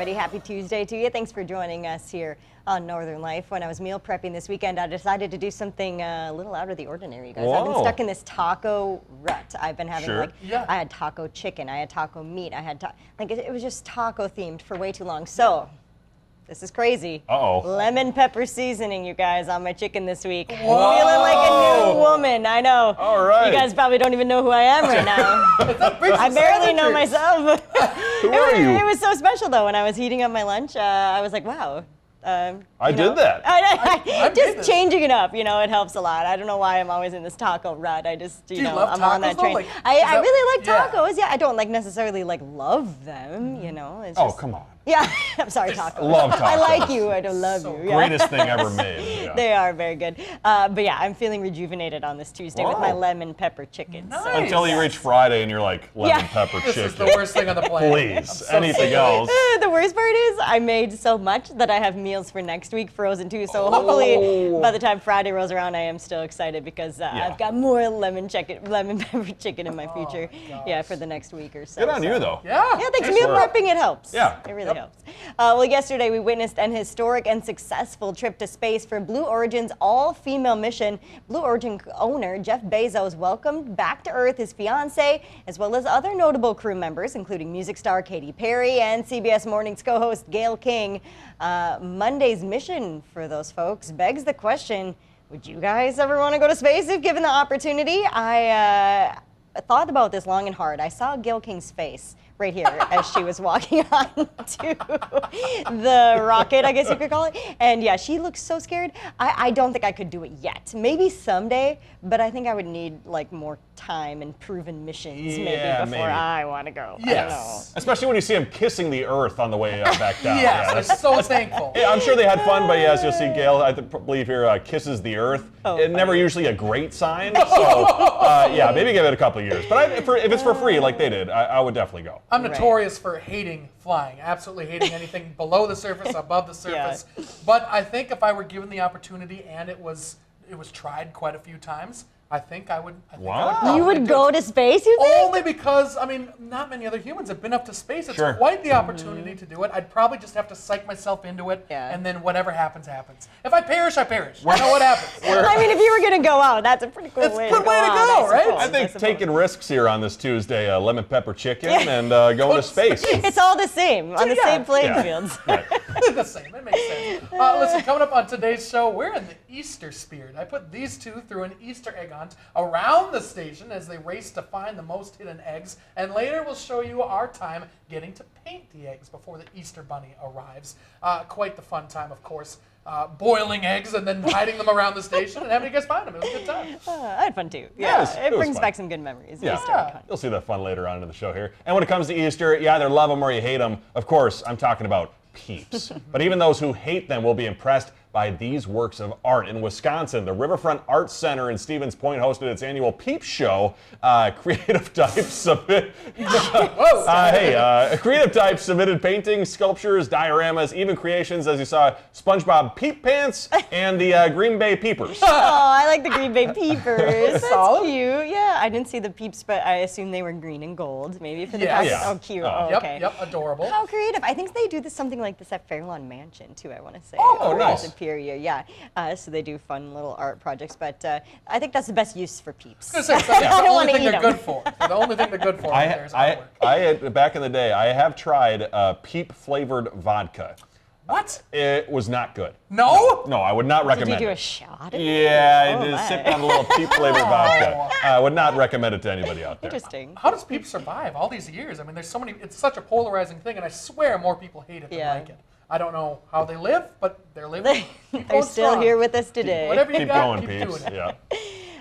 everybody. Happy Tuesday to you. Thanks for joining us here on Northern Life. When I was meal prepping this weekend, I decided to do something a little out of the ordinary, you guys. Whoa. I've been stuck in this taco rut. I've been having Sure. I had taco chicken, I had taco meat, I had it was just taco themed for way too long. So, this is crazy. Uh-oh. Lemon pepper seasoning, you guys, on my chicken this week. Whoa. I'm feeling like a new woman. I know. All right. You guys probably don't even know who I am right now. I barely know myself. Who are you? It was so special though. When I was heating up my lunch, I was like, wow. I did that. Just changing it up, it helps a lot. I don't know why I'm always in this taco rut. I just, Do you love I'm tacos, on that though? train. Like, I really like yeah. tacos. Yeah, I don't necessarily love them. It's Oh, just, come on. Yeah, I'm sorry, tacos. Love tacos. I like you. I don't love you. Yeah. Greatest thing ever made. Yeah. They are very good. But yeah, I'm feeling rejuvenated on this Tuesday with my Whoa. lemon pepper chicken. Nice. So, Until you reach Friday and you're like, lemon Yeah. pepper This chicken. is the worst thing on the planet. Please, anything else? The worst part is I made so much that I have meals for next week frozen too. So hopefully by the time Friday rolls around, I am still excited because I've got more lemon pepper chicken in my future. Yeah, for the next week or so. Good on you, though. Yeah. Yeah, thanks. Nice Meal work. prepping, it helps. Yeah. It really helps. Well, yesterday we witnessed an historic and successful trip to space for Blue Origin's all-female mission. Blue Origin owner Jeff Bezos welcomed back to Earth his fiancée, as well as other notable crew members, including music star Katy Perry and CBS Morning's co-host Gayle King. Monday's mission for those folks begs the question, would you guys ever want to go to space if given the opportunity? I thought about this long and hard. I saw Gayle King's face right here as she was walking on to the rocket, I guess you could call it. And yeah, she looks so scared. I don't think I could do it yet. Maybe someday, but I think I would need more time and proven missions Yeah, before maybe. I want to go. Yes. Especially when you see him kissing the earth on the way back down. Yes, Yeah, I'm that's- so thankful. Yeah, I'm sure they had fun, but yes, you'll see Gail, I believe here, kisses the earth. Oh, Never usually a great sign. So, yeah, maybe give it a couple of years. But if it's for free like they did, I would definitely go. I'm notorious for hating flying, absolutely hating anything below the surface, above the surface. But I think if I were given the opportunity and it was tried quite a few times, I think I would. Wow. You would go to space, you think? Only because, not many other humans have been up to space. It's Sure. quite the opportunity to do it. I'd probably just have to psych myself into it, Yeah. and then whatever happens, happens. If I perish, I perish. I know what happens. I mean, if you were going to go out, that's a pretty cool It's a way good to go way to out, go, right? suppose, I think suppose. taking risks here on this Tuesday, lemon pepper chicken and going to space. It's all the same, on the Yeah. same playing Yeah. fields. Right. The same. It makes sense. Listen, coming up on today's show, we're in the Easter spirit. I put these two through an Easter egg hunt around the station as they race to find the most hidden eggs. And later we'll show you our time getting to paint the eggs before the Easter Bunny arrives. Quite the fun time, of course. Boiling eggs and then hiding them around the station and having you guys find them. It was a good time. I had fun too. Yeah, Yeah, it it was brings fun. back some good memories. Yeah. Easter egg hunt. You'll see that fun later on in the show here. And when it comes to Easter, you either love them or you hate them. Of course, I'm talking about Peeps. But even those who hate them will be impressed by these works of art. In Wisconsin, the Riverfront Arts Center in Stevens Point hosted its annual Peep Show. Creative types submitted. Creative types submitted paintings, sculptures, dioramas, even creations, as you saw, SpongeBob Peep Pants and the Green Bay Peepers. Oh, I like the Green Bay Peepers. That's Solid. cute. Yeah, I didn't see the Peeps, but I assume they were green and gold. Maybe for the Yes. package. Yeah. Oh, cute. Oh. Oh, okay. Yep, adorable. How creative. I think they do something like this at Fairlawn Mansion, too, I want to say. Oh, in nice. Superior, yeah. So they do fun little art projects, but I think that's the best use for Peeps. I was gonna say, that's I the don't only want to thing eat they're them. good for. The only thing they're good for right there is artwork. I had, back in the day, I have tried Peep flavored vodka. What? It was not good. No? No, I would not Did recommend you do a it. shot? Yeah, Oh, I just my. sipped on a little Peep flavored vodka. I would not recommend it to anybody out there. Interesting. How does Peep survive all these years? There's so many, it's such a polarizing thing, and I swear more people hate it than Yeah. like it. I don't know how they live, but they're living. Keep They're going still strong. here with us today. Whatever you Keep got, going, keep Peeps. doing it. Yeah.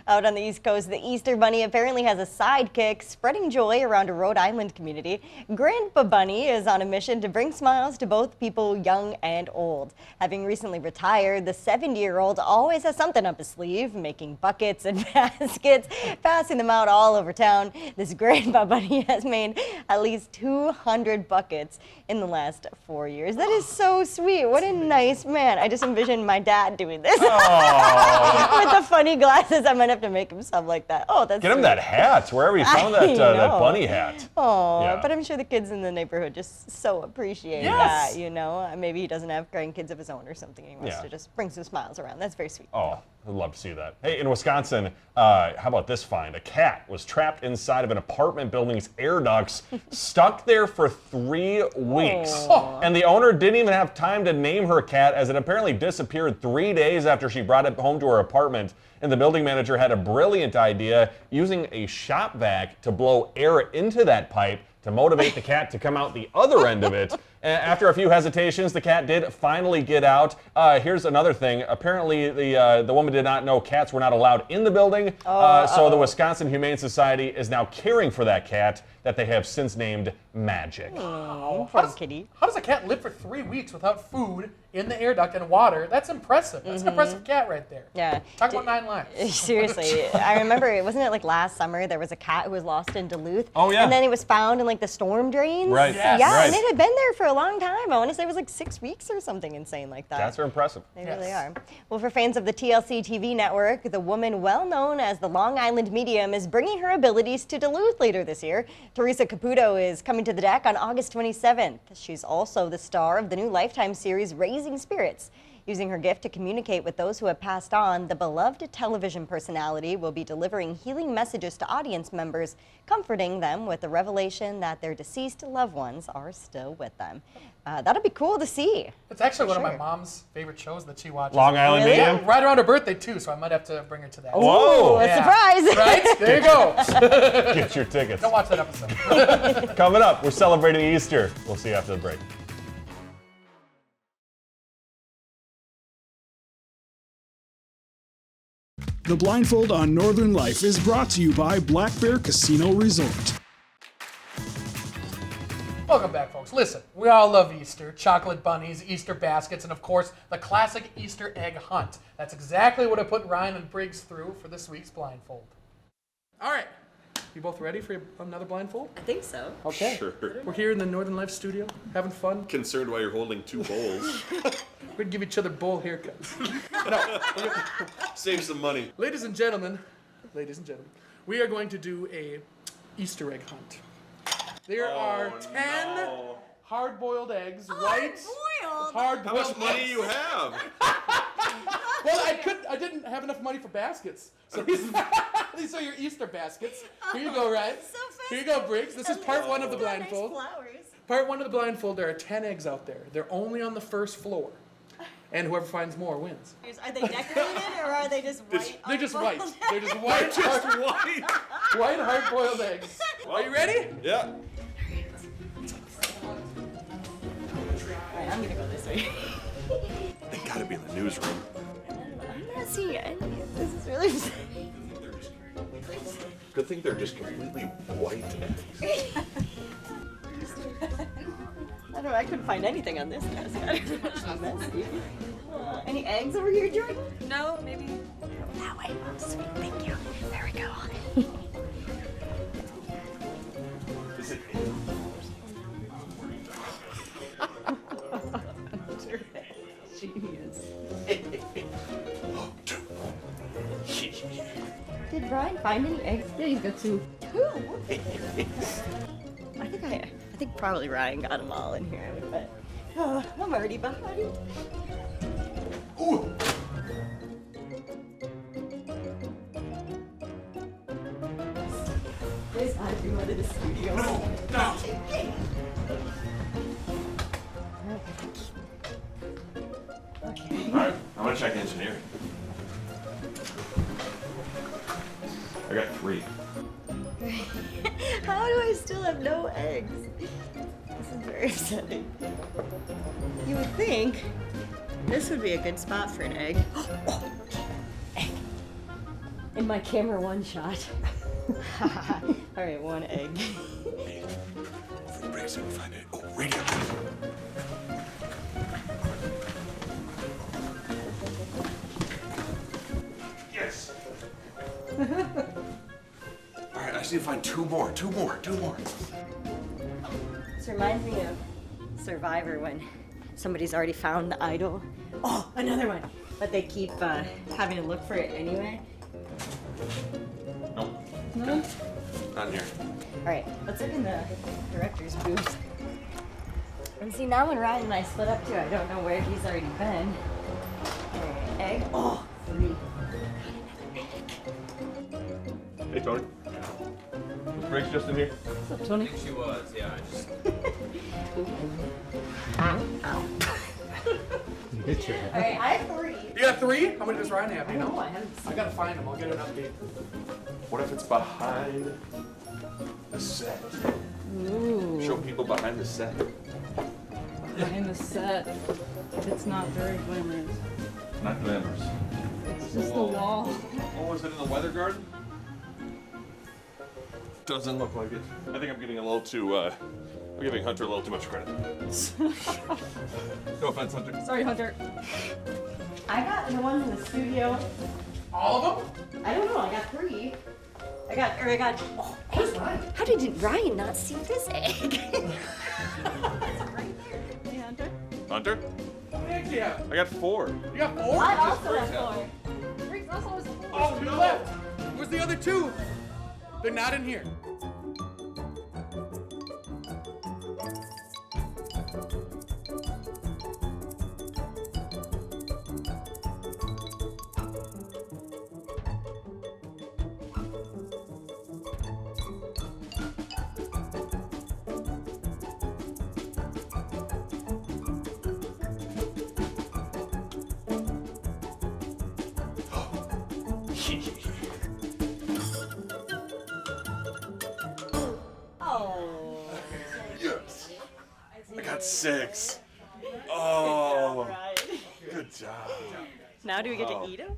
Out on the East Coast, the Easter Bunny apparently has a sidekick, spreading joy around a Rhode Island community. Grandpa Bunny is on a mission to bring smiles to both people young and old. Having recently retired, the 70-year-old always has something up his sleeve, making buckets and baskets, passing them out all over town. This Grandpa Bunny has made at least 200 buckets in the last 4 years. That is so sweet. What a nice man. I just envisioned my dad doing this. Oh. With the funny glasses. I'm going have to make him some like that. Oh, that's Get him sweet. that hat, wherever you found I that know. bunny hat. Oh, Yeah. but I'm sure the kids in the neighborhood just so appreciate Yes. that, you know. Maybe he doesn't have grandkids of his own or something. He wants Yeah. to just bring some smiles around. That's very sweet. Oh, I'd love to see that. Hey, in Wisconsin, how about this find? A cat was trapped inside of an apartment building's air ducts, stuck there for 3 weeks. Oh. And the owner didn't even have time to name her cat, as it apparently disappeared 3 days after she brought it home to her apartment. And the building manager had a brilliant idea, using a shop vac to blow air into that pipe to motivate the cat to come out the other end of it. After a few hesitations, the cat did finally get out. Here's another thing. Apparently, the woman did not know cats were not allowed in the building. So the Wisconsin Humane Society is now caring for that cat that they have since named Magic. Oh, poor kitty. How does a cat live for 3 weeks without food, in the air duct, and water? That's impressive. That's an impressive cat right there. Yeah. Talk about 9 lives. Seriously, I remember, wasn't it like last summer there was a cat who was lost in Duluth? Oh, yeah. And then it was found in like the storm drains. Right. Yes. Yeah, Right. and it had been there for a long time. I want to say it was like 6 weeks or something insane like that. Cats are impressive. They really Yes. are. Well, for fans of the TLC TV network, the woman well known as the Long Island Medium is bringing her abilities to Duluth later this year. Teresa Caputo is coming to the deck on August 27th. She's also the star of the new Lifetime series Raising Spirits. Using her gift to communicate with those who have passed on, the beloved television personality will be delivering healing messages to audience members, comforting them with the revelation that their deceased loved ones are still with them. That'll be cool to see. It's actually one of my sure. mom's favorite shows that she watches. Long Island Really? Medium. Yeah, right around her birthday too, so I might have to bring her to that. Whoa. A Yeah. surprise! Right? There you go. Get your tickets. Don't watch that episode. Coming up, we're celebrating Easter. We'll see you after the break. The Blindfold on Northern Life is brought to you by Black Bear Casino Resort. Welcome back, folks. Listen, we all love Easter, chocolate bunnies, Easter baskets, and of course, the classic Easter egg hunt. That's exactly what I put Ryan and Briggs through for this week's blindfold. All right. You both ready for another blindfold? I think so. Okay. Sure. We're here in the Northern Life studio, having fun. Concerned why you're holding 2 bowls. We're going to give each other bowl haircuts. No. Save some money. Ladies and gentlemen, we are going to do a Easter egg hunt. There are 10 hard-boiled eggs, white, hard-boiled. How much money eggs. you have? Well, I didn't have enough money for baskets. So these are your Easter baskets. Here you go, Ryan. Here you go, Briggs. This is part 1 of the blindfold. Part 1 of the blindfold, there are 10 eggs out there. They're only on the first floor. And whoever finds more wins. Are they decorated or are they just white? They're just white. unboiled They're just white, Just white. white hard-boiled eggs. Are you ready? Yeah. Alright, I'm gonna go this way. They gotta be in the newsroom. I'm not seeing any. This is really exciting. Good thing they're just completely white eggs. I don't know, I couldn't find anything on this desk. I don't know, it's messy. Any eggs over here, Jordan? No, maybe. That way. Oh, sweet. Thank you. There we go. Is it? Genius. Did Brian find any eggs? Yeah, he's got 2. 2? I think probably Ryan got them all in here, but I'm already behind. Ooh. There's everyone in the studio. No. Okay. Alright, I'm gonna check engineering. I got 3. How do I still have no eggs? This is very upsetting. You would think this would be a good spot for an egg. Oh, egg. In my camera 1 shot. All right, 1 egg. Briggs, we find it. Oh, radio. Yes. Alright, I just need to find 2 more. 2 more. 2 more. This reminds me of Survivor when somebody's already found the idol. Oh, another one. But they keep having to look for it anyway. Nope. No? Not in here. All right, let's look in the director's booth. And see, now when Ryan and I split up too, I don't know where he's already been. All right, egg. Oh, 3. Hey, Tony. Frank's just in here. What's up, Tony? She was, yeah. I just All right, I have 3. You got 3? How many does Ryan have? Do you know? I haven't I gotta find him. I'll get an update. What if it's behind the set? Show people behind the set. Behind the set. It's not very glamorous. Not glamorous. It's just the wall. Oh, was it in the weather garden? Doesn't look like it. I think I'm getting a little too, I'm giving Hunter a little too much credit. No offense, Hunter. Sorry, Hunter. I got the ones in the studio. All of them? I don't know. I got 3. I got. Oh, Where's Ryan? how did Ryan not see this egg? Hey, Hunter. Hunter? How many eggs do you have? I got 4. You got 4? I also have 4. Freaks also was the Oh, 2 left. Where's the other 2? They're not in here. Oh. Yes. I got 6. Oh, good job. Now do we get to eat them?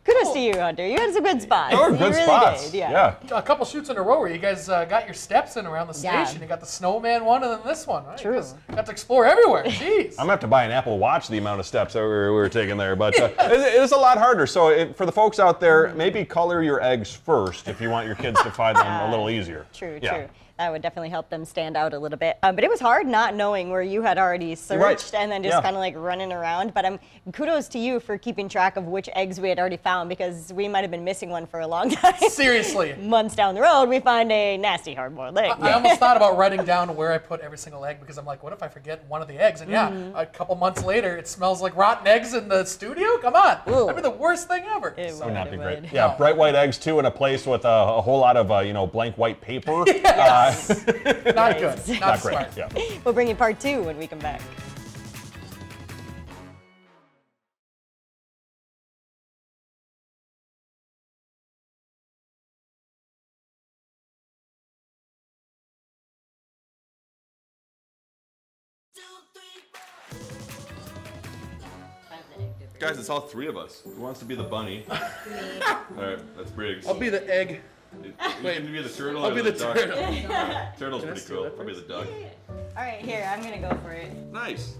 Kudos to you, Hunter. You had some good spots. They were You good really spots. did, yeah. A couple shoots in a row where you guys got your steps in around the Yeah. station. You got the snowman one and then this one, right? True. Just got to explore everywhere. Jeez. I'm gonna have to buy an Apple Watch the amount of steps that we were taking there, but it is a lot harder. So for the folks out there, maybe color your eggs first if you want your kids to find them a little easier. True, Yeah. true. That would definitely help them stand out a little bit. But it was hard not knowing where you had already searched Right. and then just Yeah. kind of like running around. But kudos to you for keeping track of which eggs we had already found, because we might have been missing one for a long time. Seriously. Months down the road, we find a nasty hard-boiled egg. I almost thought about writing down where I put every single egg because I'm like, what if I forget one of the eggs? And yeah, a couple months later, it smells like rotten eggs in the studio? Come on. Ooh. That'd be the worst thing ever. It Would not be it great. would. Yeah, No. bright white eggs too in a place with a whole lot of blank white paper. Not good. Not, Not great. smart. Yeah. We'll bring you part 2 when we come back. Guys, it's all 3 of us. Who wants to be the bunny? All right, that's Briggs. I'll be the egg. You can be the turtle. I'll or be the duck. turtle. Turtle's Can I pretty steal cool. that I'll be the duck. All right, here, I'm going to go for it. Nice.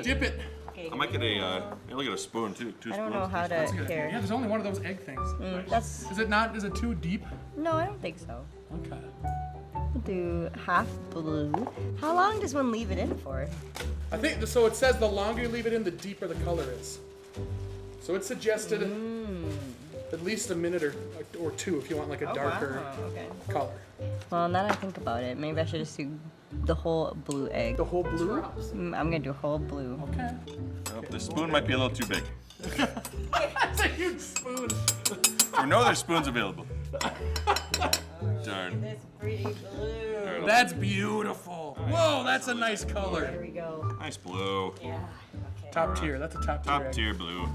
Dip it. Okay. I might get a. Look at a spoon too. 2 spoons. I don't know how to. Yeah, Here. there's only one of those egg things. That's. Is it too deep? No, I don't think so. Okay. We'll do half blue. How long does one leave it in for? I think so. It says the longer you leave it in, the deeper the color is. So it suggested at least a minute or 2 if you want like a darker Okay. color. Well, now that I think about it, maybe I should just do the whole blue egg. The whole blue. I'm gonna do whole blue. Okay. Oh, the spoon might be a little too big. That's a huge spoon. There are no other spoons available. Darn. This pretty blue. That's beautiful. Whoa, that's a nice There color. we go. Nice blue. Yeah. Okay. Top tier. That's a top tier. Top egg. tier blue.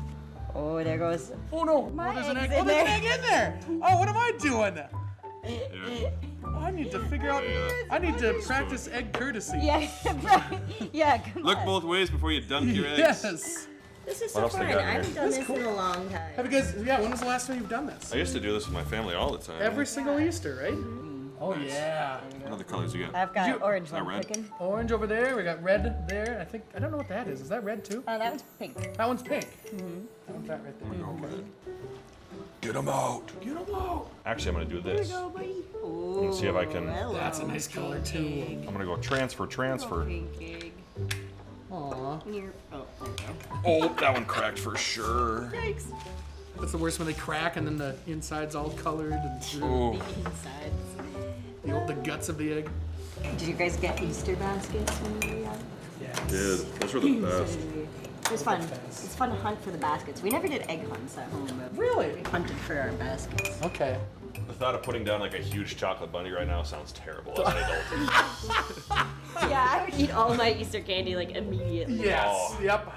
Oh, there goes. Oh no! My Oh, there's an egg. egg's Oh, in there's an there. egg in there. Oh, what am I doing? Here. Oh, I need to figure out. I need to practice egg courtesy. Yeah, right. Yeah, come Look on. both ways before you dunk your eggs. Yes. This is What so else they fun. got I in haven't here? done this in a long time. Have you guys? Yeah. When was the last time you've done this? I used to do this with my family all the time. Every single Easter, right? Oh yeah. What other colors you got? I've got You- orange that one red? cooking. Orange over there. We got red there. I don't know what that is. Is that red too? Oh, that one's pink. That one's pink. That one's that right there. Okay. Get them out. Get 'em out. Actually, I'm gonna do this. Ooh, Let's see if I can. That's a nice color too. I'm gonna go transfer. Pink egg. Aw. Aw. Oh, there you go. Oh, that one cracked for sure. Yikes. That's the worst when they crack and then the inside's all colored and Oh, the guts of the egg. Did you guys get Easter baskets when you were young? dude, those were the best. It was fun. It's fun to hunt for the baskets. We never did egg hunts at home, but Really? we hunted for our baskets. Okay. The thought of putting down like a huge chocolate bunny right now sounds terrible as an adult. Yeah, I would eat all my Easter candy like immediately. Yes. Oh. Yep.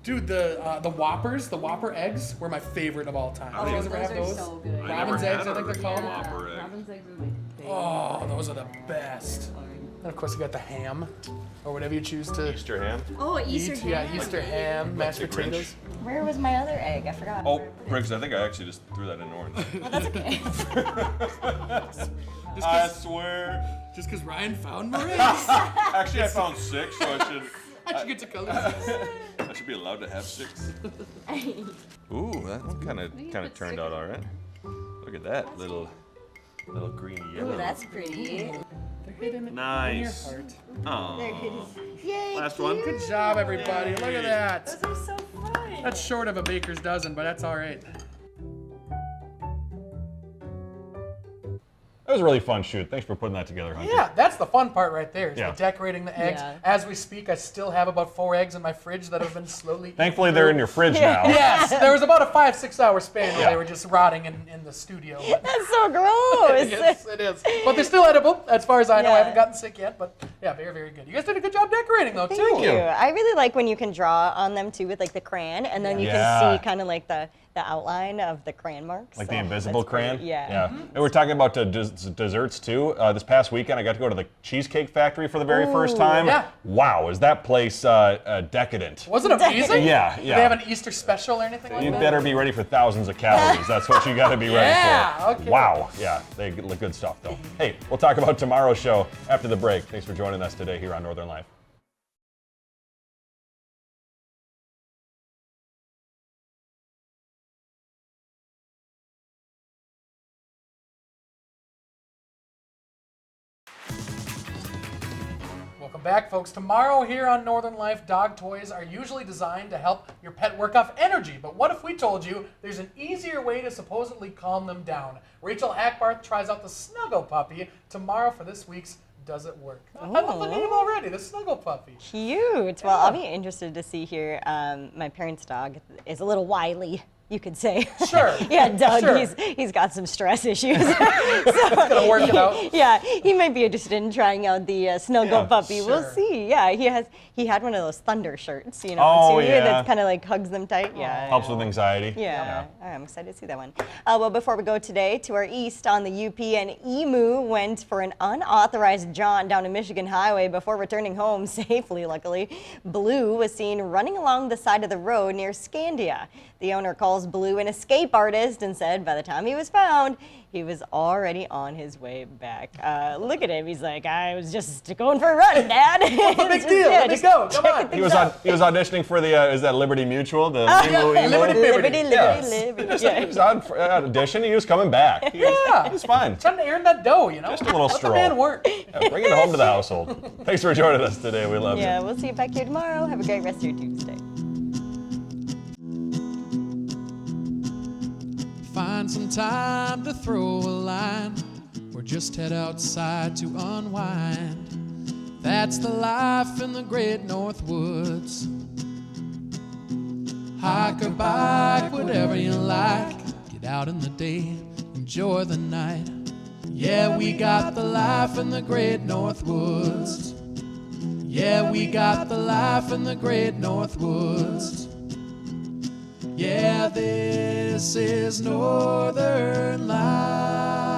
Dude, the Whoppers, the Whopper eggs were my favorite of all time. Oh, you guys those ever have are those? so good. I Robin's never eggs, had I think a they're called. Whopper egg. Robin's eggs are my favorite. Oh, those are the best. And of course, you got the ham, or whatever you choose to Easter ham. Oh, Easter eat. ham. Yeah, Easter ham, mashed the Grinch. potatoes. Where was my other egg? I forgot. Oh, Briggs, I think I actually just threw that in orange. Well, that's okay. I swear. Just because Ryan found more eggs, Actually, I found 6, so I should get to color. I should be allowed to have 6. Ooh, that one kind of put turned out all right. Look at that little green yellow. Ooh, that's pretty. They're hidden Nice. in your heart. Aw. Yay. Last one. Good job, everybody. Look at that. Those are so fun. That's short of a baker's dozen, but that's all right. That was a really fun shoot. Thanks for putting that together, Hunter. Yeah, that's the fun part right there. Is Yeah. the decorating the eggs. Yeah. As we speak, I still have about 4 eggs in my fridge that have been slowly. Thankfully, they're in your fridge now. Yes, there was about a 5-6 hour span where Yeah. they were just rotting in the studio. But That's so gross. yes, it is. But they're still edible, as far as I know. I Yeah. haven't gotten sick yet, but yeah, very, very good. You guys did a good job decorating, though, too. Thank you. I really like when you can draw on them too with like the crayon, and then you Yeah. can see kind of like the outline of the crayon marks. Like the So invisible that's great. crayon? Yeah. And we're talking about desserts too. This past weekend, I got to go to the Cheesecake Factory for the very first time. Yeah. Wow, is that place decadent? Was it amazing? Yeah, Did yeah. they have an Easter special or anything like You that? better be ready for thousands of calories. That's what you got to be ready Yeah, for. okay. Wow. Yeah, they look good stuff though. Hey, we'll talk about tomorrow's show after the break. Thanks for joining us today here on Northern Life. Welcome back, folks. Tomorrow here on Northern Life, dog toys are usually designed to help your pet work off energy. But what if we told you there's an easier way to supposedly calm them down? Rachel Hackbarth tries out the Snuggle Puppy tomorrow for this week's Does It Work? I love the name already, the Snuggle Puppy. Cute. Well, I'll be interested to see here. My parents' dog is a little wily, you could say. Sure. Yeah, Doug, Sure. he's got some stress issues. Gonna work it out. Yeah, he might be interested in trying out the Snuggle Yeah, Puppy. We'll sure. see. Yeah, he had one of those thunder shirts, you know, Oh, too, yeah. that kind of like hugs them tight. Yeah. Helps with anxiety. Yeah, I'm excited to see that one. Well, before we go today to our east on the UP, an emu went for an unauthorized jaunt down a Michigan highway before returning home safely, luckily. Blue was seen running along the side of the road near Scandia. The owner calls Blue an escape artist and said by the time he was found, he was already on his way back. Look at him. He's like, I was just going for a run, Dad. What's the big deal? Let me go. Come on. He was auditioning for the is that Liberty Mutual? The emu. Liberty Liberty, Yeah. liberty. He Yeah. was on for audition. He was coming back. He was fine. Trying to earn that dough, you know? Just a little Let stroll. the man work. Yeah, bring it home to the household. Thanks for joining us today. We love Yeah, you. we'll see you back here tomorrow. Have a great rest of your Tuesday. Find some time to throw a line or just head outside to unwind. That's the life in the great North Woods. Hike or bike, whatever you like. Get out in the day, enjoy the night. Yeah, we got the life in the great North Woods. Yeah, we got the life in the great North Woods. Yeah, this is Northern Life.